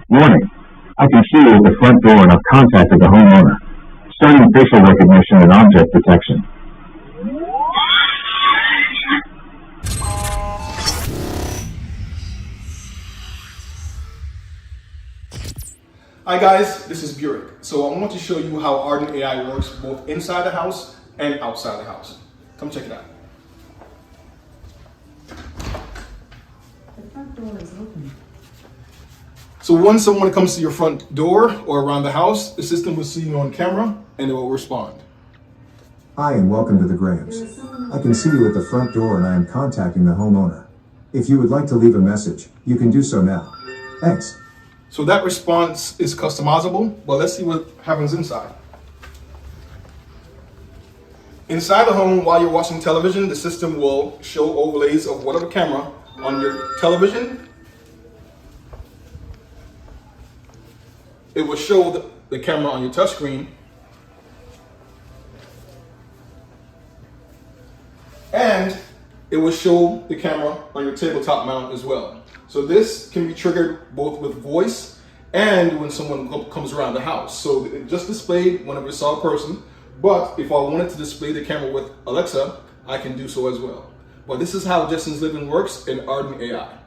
Warning, I can see you at the front door and have contacted the homeowner. Starting facial recognition and object detection. Hi guys, this is Burik. So I want to show you how Arden.ai works both inside the house and outside the house. Come check it out. The front door is open. So when someone comes to your front door or around the house, the system will see you on camera and it will respond. Hi and welcome to the Grahams. I can see you at the front door and I am contacting the homeowner. If you would like to leave a message, you can do so now. Thanks. So that response is customizable, but let's see what happens inside. Inside the home, while you're watching television, the system will show overlays of whatever camera on your television. It will show the camera on your touchscreen. And it will show the camera on your tabletop mount as well. So this can be triggered both with voice and when someone comes around the house. So it just displayed whenever you saw a person, but if I wanted to display the camera with Alexa, I can do so as well. But this is how Justin's Living works in Arden.ai.